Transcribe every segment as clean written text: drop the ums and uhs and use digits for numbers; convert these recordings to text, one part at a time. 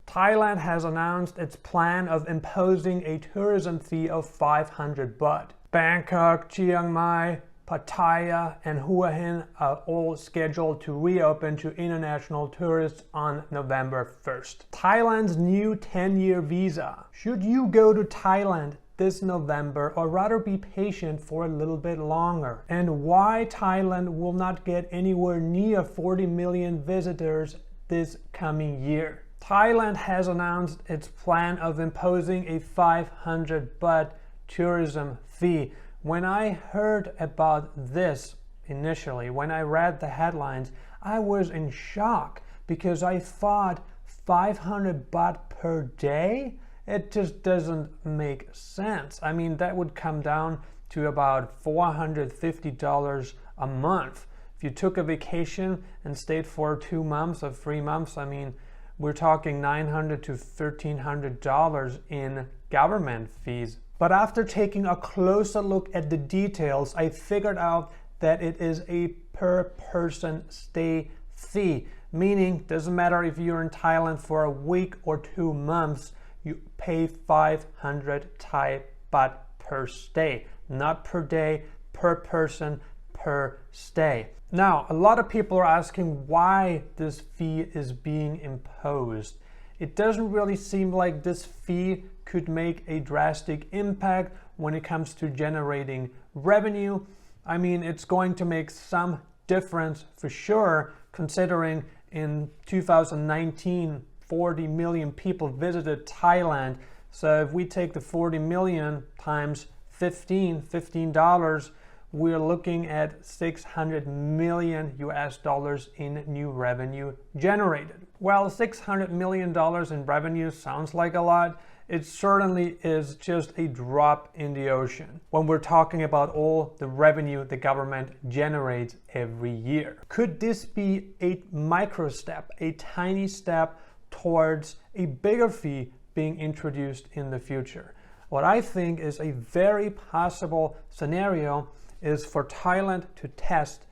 Thailand has announced its plan of imposing a tourism fee of 500 baht. Bangkok, Chiang Mai, Pattaya and Hua Hin are all scheduled to reopen to international tourists on November 1st. Thailand's new 10-year visa. Should you go to Thailand this November or rather be patient for a little bit longer? And why Thailand will not get anywhere near 40 million visitors this coming year? Thailand has announced its plan of imposing a 500 baht tourism fee. When I heard about this initially, when I read the headlines, I was in shock because I thought 500 baht per day? It just doesn't make sense. I mean, that would come down to about $450 a month. If you took a vacation and stayed for 2 months or 3 months, I mean, we're talking $900 to $1,300 in government fees. But after taking a closer look at the details, I figured out that it is a per person stay fee, meaning doesn't matter if you're in Thailand for a week or 2 months, you pay 500 Thai baht per stay, not per day, per person, per stay. Now, a lot of people are asking why this fee is being imposed. It doesn't really seem like this fee could make a drastic impact when it comes to generating revenue. I mean, it's going to make some difference for sure, considering in 2019, 40 million people visited Thailand. So if we take the 40 million times $15, we're looking at 600 million US dollars in new revenue generated. Well, $600 million in revenue sounds like a lot. It certainly is just a drop in the ocean when we're talking about all the revenue the government generates every year. Could this be a micro step, a tiny step towards a bigger fee being introduced in the future? What I think is a very possible scenario is for Thailand to test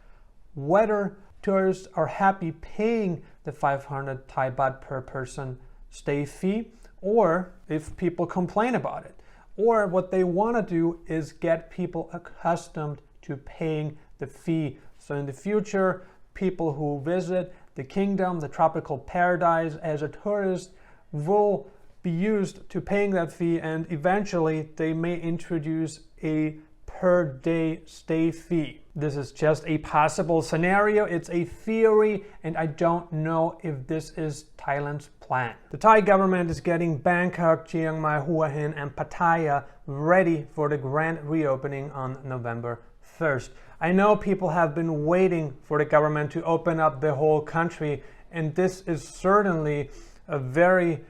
whether tourists are happy paying the 500 Thai baht per person stay fee, or if people complain about it. Or what they want to do is get people accustomed to paying the fee. So in the future, people who visit the kingdom, the tropical paradise as a tourist will be used to paying that fee, and eventually they may introduce a per day stay fee. This is just a possible scenario. It's a theory, and I don't know if this is Thailand's plan. The Thai government is getting Bangkok, Chiang Mai, Hua Hin and Pattaya ready for the grand reopening on November 1st. I know people have been waiting for the government to open up the whole country, and this is certainly a very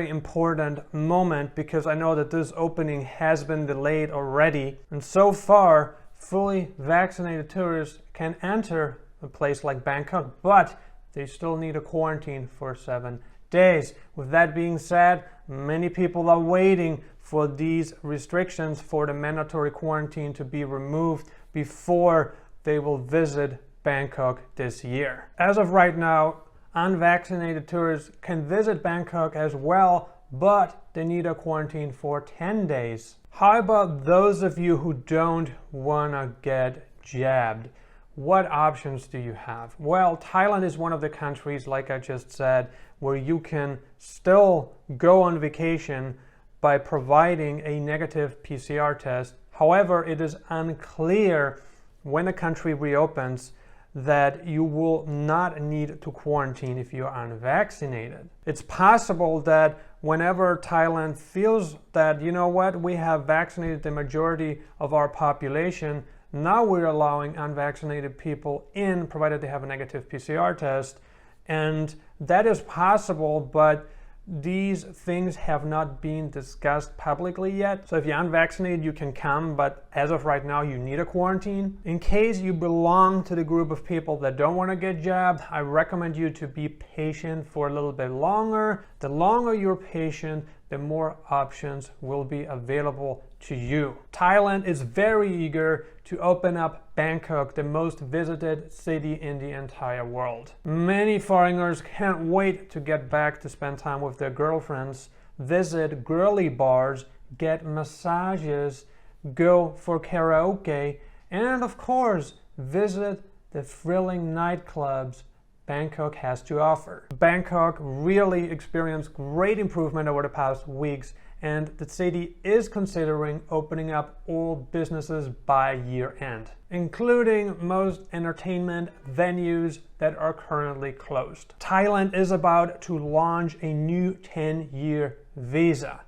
important moment because I know that this opening has been delayed already, and so far fully vaccinated tourists can enter a place like Bangkok, but they still need a quarantine for 7 days. With that being said, many people are waiting for these restrictions, for the mandatory quarantine to be removed before they will visit Bangkok this year. As of right now, unvaccinated tourists can visit Bangkok as well, but they need a quarantine for 10 days. How about those of you who don't want to get jabbed? What options do you have? Well, Thailand is one of the countries, like I just said, where you can still go on vacation by providing a negative PCR test. However, it is unclear when the country reopens that you will not need to quarantine if you are unvaccinated. It's possible that whenever Thailand feels that, you know what, we have vaccinated the majority of our population, now we're allowing unvaccinated people in, provided they have a negative PCR test. And that is possible, but these things have not been discussed publicly yet. So if you're unvaccinated, you can come, but as of right now, you need a quarantine. In case you belong to the group of people that don't want to get jabbed, I recommend you to be patient for a little bit longer. The longer you're patient, the more options will be available to you. Thailand is very eager to open up Bangkok, the most visited city in the entire world. Many foreigners can't wait to get back to spend time with their girlfriends, visit girly bars, get massages, go for karaoke, and of course, visit the thrilling nightclubs Bangkok has to offer. Bangkok really experienced great improvement over the past weeks, and the city is considering opening up all businesses by year end, including most entertainment venues that are currently closed. Thailand is about to launch a new 10-year visa.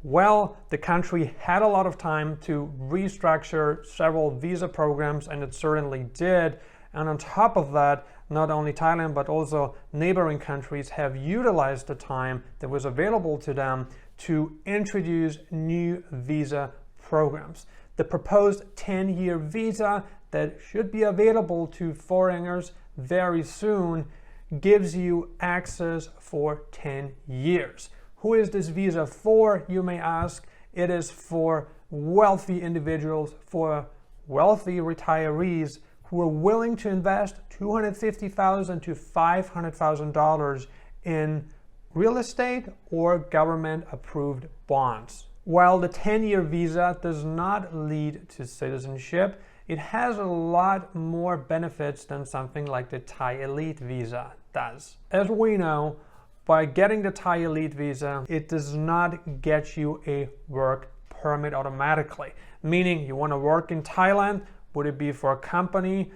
Well, the country had a lot of time to restructure several visa programs, and it certainly did. And on top of that, not only Thailand, but also neighboring countries have utilized the time that was available to them to introduce new visa programs. The proposed 10-year visa that should be available to foreigners very soon gives you access for 10 years. Who is this visa for, you may ask? It is for wealthy individuals, for wealthy retirees who are willing to invest $250,000 to $500,000 in real estate or government-approved bonds. While the 10-year visa does not lead to citizenship, it has a lot more benefits than something like the Thai Elite visa does. As we know, by getting the Thai Elite visa, it does not get you a work permit automatically. Meaning, you want to work in Thailand, would it be for a company,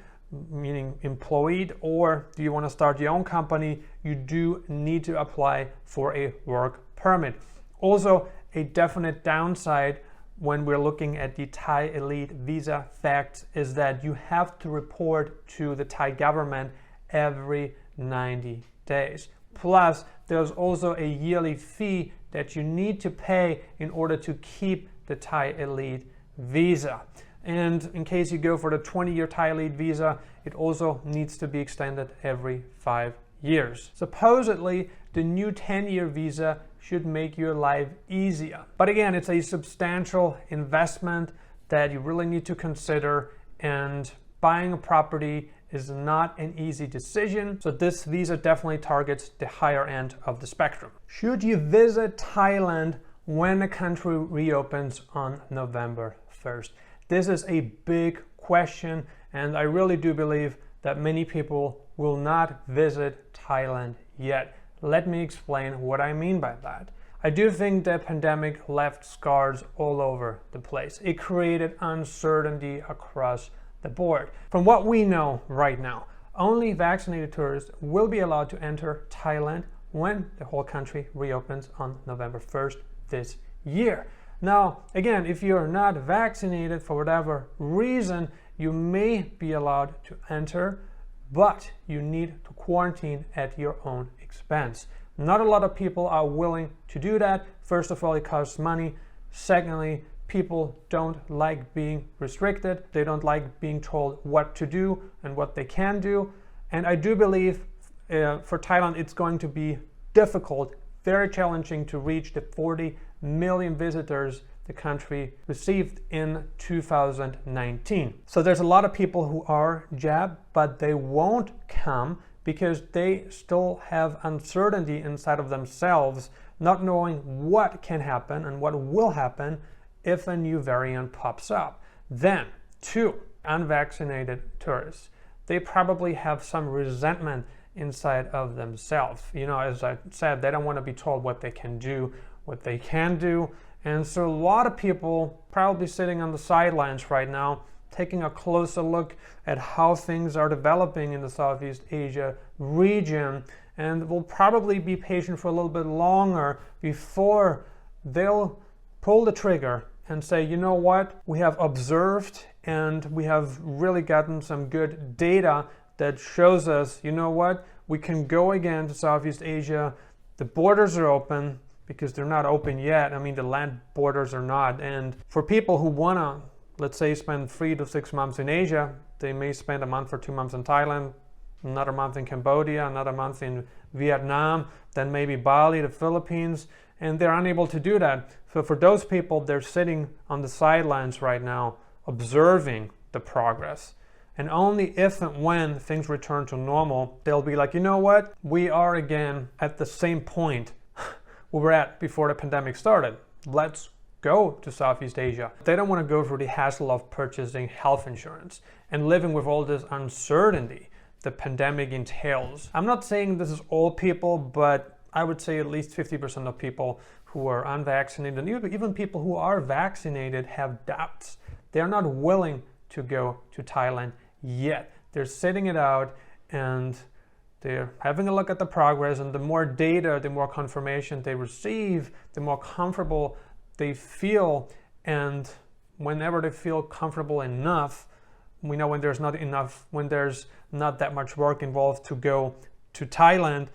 meaning employed, or do you want to start your own company? You do need to apply for a work permit. Also, a definite downside when we're looking at the Thai Elite visa facts is that you have to report to the Thai government every 90 days. Plus, there's also a yearly fee that you need to pay in order to keep the Thai Elite visa. And in case you go for the 20-year Thai Elite visa, it also needs to be extended every 5 years. Supposedly, the new 10-year visa should make your life easier. But again, it's a substantial investment that you really need to consider, and buying a property is not an easy decision. So this visa definitely targets the higher end of the spectrum. Should you visit Thailand when the country reopens on November 1st? This is a big question, and I really do believe that many people will not visit Thailand yet. Let me explain what I mean by that. I do think the pandemic left scars all over the place. It created uncertainty across the board. From what we know right now, only vaccinated tourists will be allowed to enter Thailand when the whole country reopens on November 1st this year. Now, again, if you're not vaccinated for whatever reason, you may be allowed to enter, but you need to quarantine at your own expense. Not a lot of people are willing to do that. First of all, it costs money. Secondly, people don't like being restricted. They don't like being told what to do and what they can do. And I do believe for Thailand, it's going to be difficult, very challenging to reach the 40 million visitors the country received in 2019. So there's a lot of people who are jabbed, but they won't come because they still have uncertainty inside of themselves, not knowing what can happen and what will happen if a new variant pops up. Then, two, unvaccinated tourists. They probably have some resentment inside of themselves. You know, as I said, they don't want to be told what they can do, what they can do. And so a lot of people probably sitting on the sidelines right now, taking a closer look at how things are developing in the Southeast Asia region, and will probably be patient for a little bit longer before they'll pull the trigger and say, you know what, we have observed and we have really gotten some good data that shows us, you know what, we can go again to Southeast Asia. The borders are open, because they're not open yet. I mean, the land borders are not. And for people who wanna, let's say, spend 3 to 6 months in Asia, they may spend a month or 2 months in Thailand, another month in Cambodia, another month in Vietnam, then maybe Bali, the Philippines, and they're unable to do that. So for those people, they're sitting on the sidelines right now, observing the progress. And only if and when things return to normal, they'll be like, you know what? We are again at the same point we were at before the pandemic started. Let's go to Southeast Asia. They don't want to go through the hassle of purchasing health insurance and living with all this uncertainty the pandemic entails. I'm not saying this is all people, but I would say at least 50% of people who are unvaccinated, and even people who are vaccinated, have doubts. They're not willing to go to Thailand yet. They're sitting it out and they're having a look at the progress, and the more data, the more confirmation they receive, the more comfortable they feel. And whenever they feel comfortable enough, we know when there's not that much work involved to go to Thailand,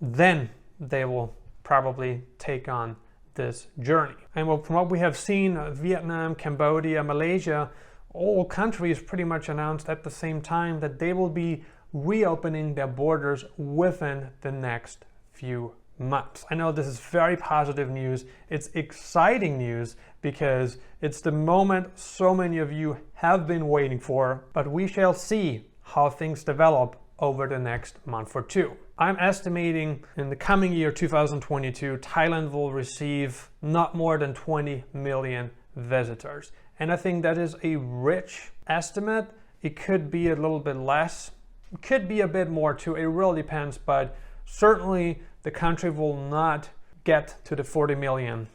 then they will probably take on this journey. And from what we have seen, Vietnam, Cambodia, Malaysia, all countries pretty much announced at the same time that they will be reopening their borders within the next few months. I know this is very positive news. It's exciting news because it's the moment so many of you have been waiting for, but we shall see how things develop over the next month or two. I'm estimating in the coming year, 2022, Thailand will receive not more than 20 million visitors. And I think that is a rich estimate. It could be a little bit less, it could be a bit more too. It really depends, but certainly the country will not get to the 40 million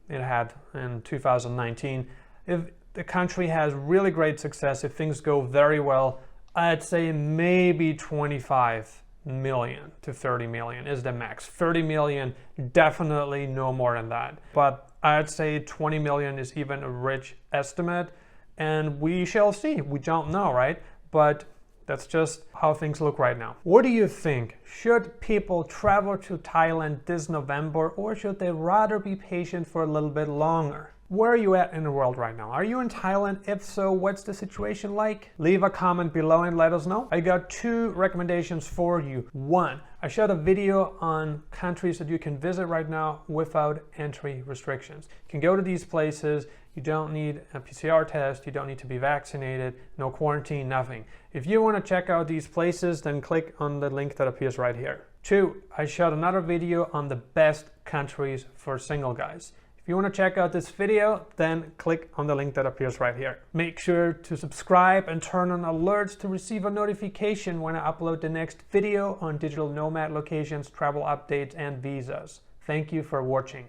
it had in 2019. If the country has really great success, if things go very well, I'd say maybe 25 million to 30 million is the max. 30 million, definitely no more than that. But I'd say 20 million is even a rich estimate, and we shall see. We don't know, right? But that's just how things look right now. What do you think? Should people travel to Thailand this November, or should they rather be patient for a little bit longer? Where are you at in the world right now? Are you in Thailand? If so, what's the situation like? Leave a comment below and let us know. I got 2 recommendations for you. 1, I shot a video on countries that you can visit right now without entry restrictions. You can go to these places. You don't need a PCR test. You don't need to be vaccinated. No quarantine, nothing. If you want to check out these places, then click on the link that appears right here. 2, I shot another video on the best countries for single guys. If you want to check out this video, then click on the link that appears right here. Make sure to subscribe and turn on alerts to receive a notification when I upload the next video on digital nomad locations, travel updates, and visas. Thank you for watching.